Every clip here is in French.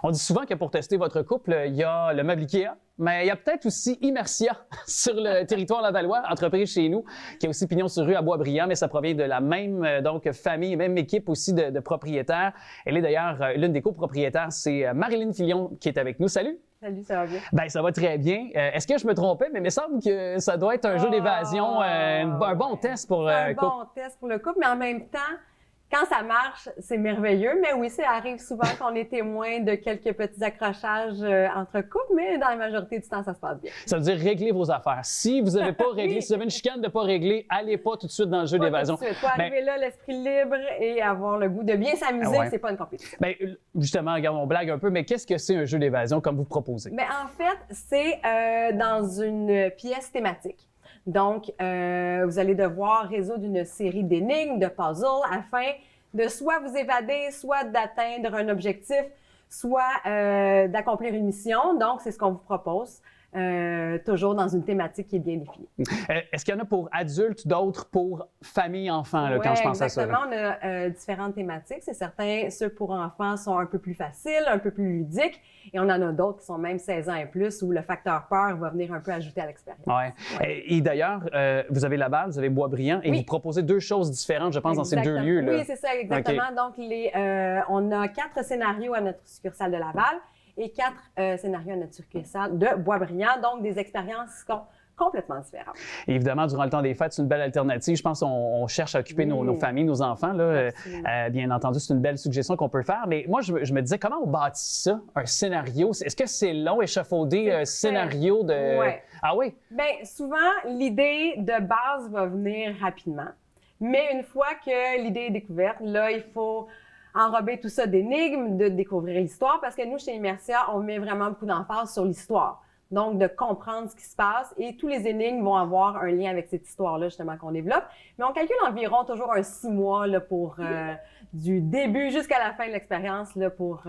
On dit souvent que pour tester votre couple, il y a le meuble Ikea, mais il y a peut-être aussi Immersia sur le territoire lavallois, entreprise chez nous, qui a aussi pignon sur rue à Boisbriand, mais ça provient de la même famille, même équipe aussi de propriétaires. Elle est d'ailleurs l'une des copropriétaires, c'est Marilyn Filion qui est avec nous. Salut! Salut, ça va bien? Bien, ça va très bien. Est-ce que je me trompais? Mais il me semble que ça doit être un jeu d'évasion, un bon test pour un couple. bon test pour le couple, mais en même temps, quand ça marche, c'est merveilleux. Mais oui, ça arrive souvent qu'on est témoin de quelques petits accrochages entre couples, mais dans la majorité du temps, ça se passe bien. Ça veut dire régler vos affaires. Si vous n'avez pas réglé, si vous avez une chicane de pas régler, allez pas tout de suite dans le jeu d'évasion. Il faut arriver là, l'esprit libre et avoir le goût de bien s'amuser, c'est pas une compétition. Bien, justement, regarde, on blague un peu, mais qu'est-ce que c'est un jeu d'évasion comme vous proposez? Bien, en fait, c'est dans une pièce thématique. Donc, vous allez devoir résoudre une série d'énigmes, de puzzles, afin de soit vous évader, soit d'atteindre un objectif, soit d'accomplir une mission. Donc, c'est ce qu'on vous propose, toujours dans une thématique qui est bien définie. Est-ce qu'il y en a pour adultes, d'autres pour famille, enfants, là, quand je pense à ça? Exactement. On a différentes thématiques. C'est certain, ceux pour enfants sont un peu plus faciles, un peu plus ludiques. Et on en a d'autres qui sont même 16 ans et plus, où le facteur peur va venir un peu ajouter à l'expérience. Ouais. Et d'ailleurs, vous avez Laval, vous avez Boisbriand, et vous proposez deux choses différentes, je pense, dans ces deux lieux. Là. Oui, c'est ça, exactement. Okay. Donc, on a 4 scénarios à notre succursale de Laval et 4 scénarios à notre succursale de Boisbriand, donc des expériences qui sont complètement différentes. Et évidemment, durant le temps des fêtes, c'est une belle alternative. Je pense qu'on cherche à occuper nos familles, nos enfants. Là. Bien entendu, c'est une belle suggestion qu'on peut faire. Mais moi, je me disais, comment on bâtit ça, un scénario? Est-ce que c'est long, échafauder un scénario de... Oui. Ah oui? Bien, souvent, l'idée de base va venir rapidement. Mais une fois que l'idée est découverte, là, il faut enrober tout ça d'énigmes, de découvrir l'histoire, parce que nous, chez Immersia, on met vraiment beaucoup d'emphase sur l'histoire. Donc, de comprendre ce qui se passe, et tous les énigmes vont avoir un lien avec cette histoire-là, justement, qu'on développe. Mais on calcule environ toujours 6 mois là, pour du début jusqu'à la fin de l'expérience, là, pour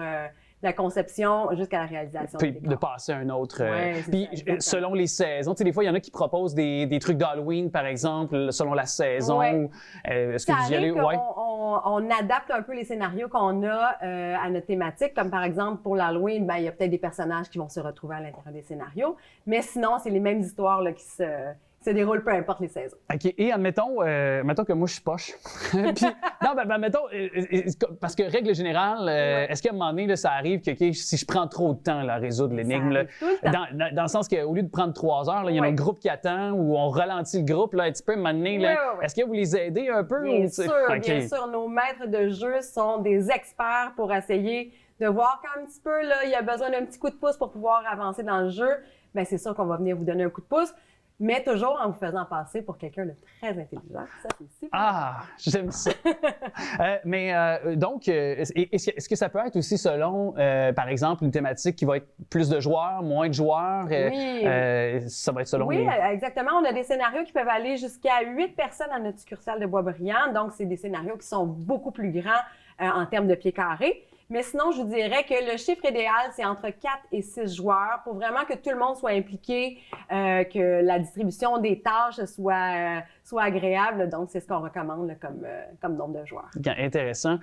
la conception jusqu'à la réalisation. Puis de passer à un autre. Puis ça, selon les saisons, tu sais, des fois, il y en a qui proposent des trucs d'Halloween, par exemple, selon la saison. Est-ce que vous y allez? On adapte un peu les scénarios qu'on a à notre thématique. Comme par exemple, pour l'Halloween, ben, il y a peut-être des personnages qui vont se retrouver à l'intérieur des scénarios. Mais sinon, c'est les mêmes histoires là, qui se déroulent peu importe les saisons. OK. Et admettons que moi, je suis poche. Puis, non, admettons, parce que règle générale, est-ce qu'à un moment donné, là, ça arrive que si je prends trop de temps là, à résoudre l'énigme, dans le sens qu'au lieu de prendre 3 heures, là, il y a un groupe qui attend ou on ralentit le groupe là, un petit peu, à un moment donné, là, est-ce que vous les aidez un peu? Bien sûr. Nos maîtres de jeu sont des experts pour essayer de voir qu'un petit peu, là, il y a besoin d'un petit coup de pouce pour pouvoir avancer dans le jeu. Bien, c'est sûr qu'on va venir vous donner un coup de pouce. Mais toujours en vous faisant passer pour quelqu'un de très intelligent. Ça, c'est super. Ah, j'aime ça. Donc, est-ce que ça peut être aussi selon, par exemple, une thématique qui va être plus de joueurs, moins de joueurs? Oui. Ça va être selon Oui, exactement. On a des scénarios qui peuvent aller jusqu'à 8 personnes à notre succursale de Boisbriand. Donc, c'est des scénarios qui sont beaucoup plus grands en termes de pieds carrés. Mais sinon, je vous dirais que le chiffre idéal, c'est entre 4 et 6 joueurs pour vraiment que tout le monde soit impliqué, que la distribution des tâches soit agréable. Donc, c'est ce qu'on recommande là, comme nombre de joueurs. Intéressant.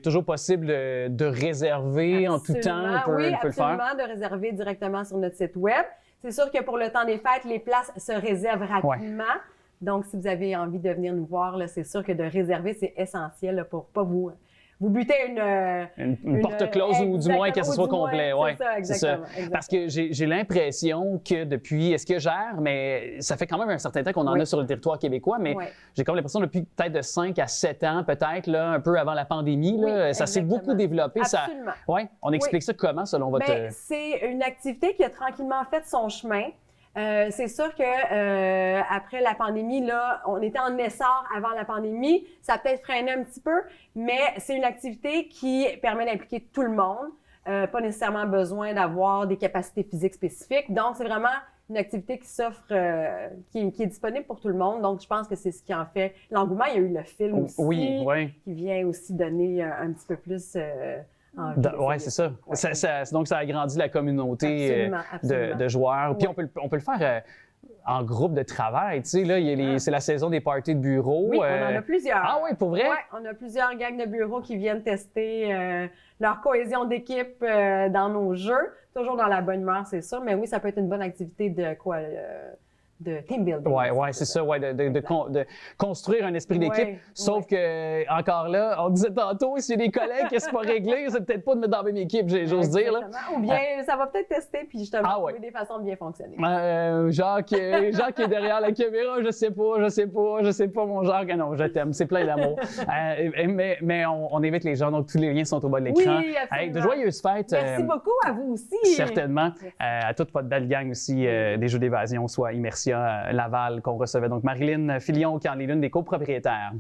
Toujours possible de réserver en tout temps? On peut le faire? De réserver directement sur notre site web. C'est sûr que pour le temps des fêtes, les places se réservent rapidement. Ouais. Donc, si vous avez envie de venir nous voir, là, c'est sûr que de réserver, c'est essentiel là, pour pas vous butez une porte close ou du moins que ce soit complet. Ouais, c'est ça, exactement. Parce que j'ai l'impression que depuis, est-ce que gère, mais ça fait quand même un certain temps qu'on en a sur le territoire québécois, mais j'ai comme l'impression depuis peut-être de 5 à 7 ans, peut-être, là, un peu avant la pandémie, là, ça s'est beaucoup développé. Absolument. On explique ça comment, selon votre... C'est une activité qui a tranquillement fait son chemin. C'est sûr que après la pandémie, là, on était en essor avant la pandémie. Ça a peut-être freiné un petit peu, mais c'est une activité qui permet d'impliquer tout le monde. Pas nécessairement besoin d'avoir des capacités physiques spécifiques. Donc, c'est vraiment une activité qui s'offre, qui est disponible pour tout le monde. Donc, je pense que c'est ce qui en fait l'engouement. Il y a eu le film aussi, qui vient aussi donner un petit peu plus... Oui, c'est ça. Donc, ça agrandit la communauté de joueurs. Puis, on peut le faire en groupe de travail. Tu sais, là, c'est la saison des parties de bureau. Oui, on en a plusieurs. Ah oui, pour vrai? Oui, on a plusieurs gangs de bureau qui viennent tester leur cohésion d'équipe dans nos jeux. Toujours dans la bonne humeur, c'est sûr. Mais oui, ça peut être une bonne activité de de team building. Oui, c'est ça, de construire un esprit d'équipe. Sauf que, encore là, on disait tantôt, s'il y a des collègues qui ne sont pas réglés, c'est peut-être pas de mettre dans la même équipe, j'ose dire. Là. Ou bien, ça va peut-être tester, puis justement, trouver des façons de bien fonctionner. Jacques est derrière la caméra, je sais pas, mon Jacques. Non, je t'aime, c'est plein d'amour. mais on invite les gens, donc tous les liens sont au bas de l'écran. Oui, absolument. De joyeuses fêtes. Merci beaucoup à vous aussi. Certainement. À toute votre belle gang aussi des jeux d'évasion, soit Immersia Laval, qu'on recevait. Donc, Marilyn Filion, qui en est l'une des copropriétaires.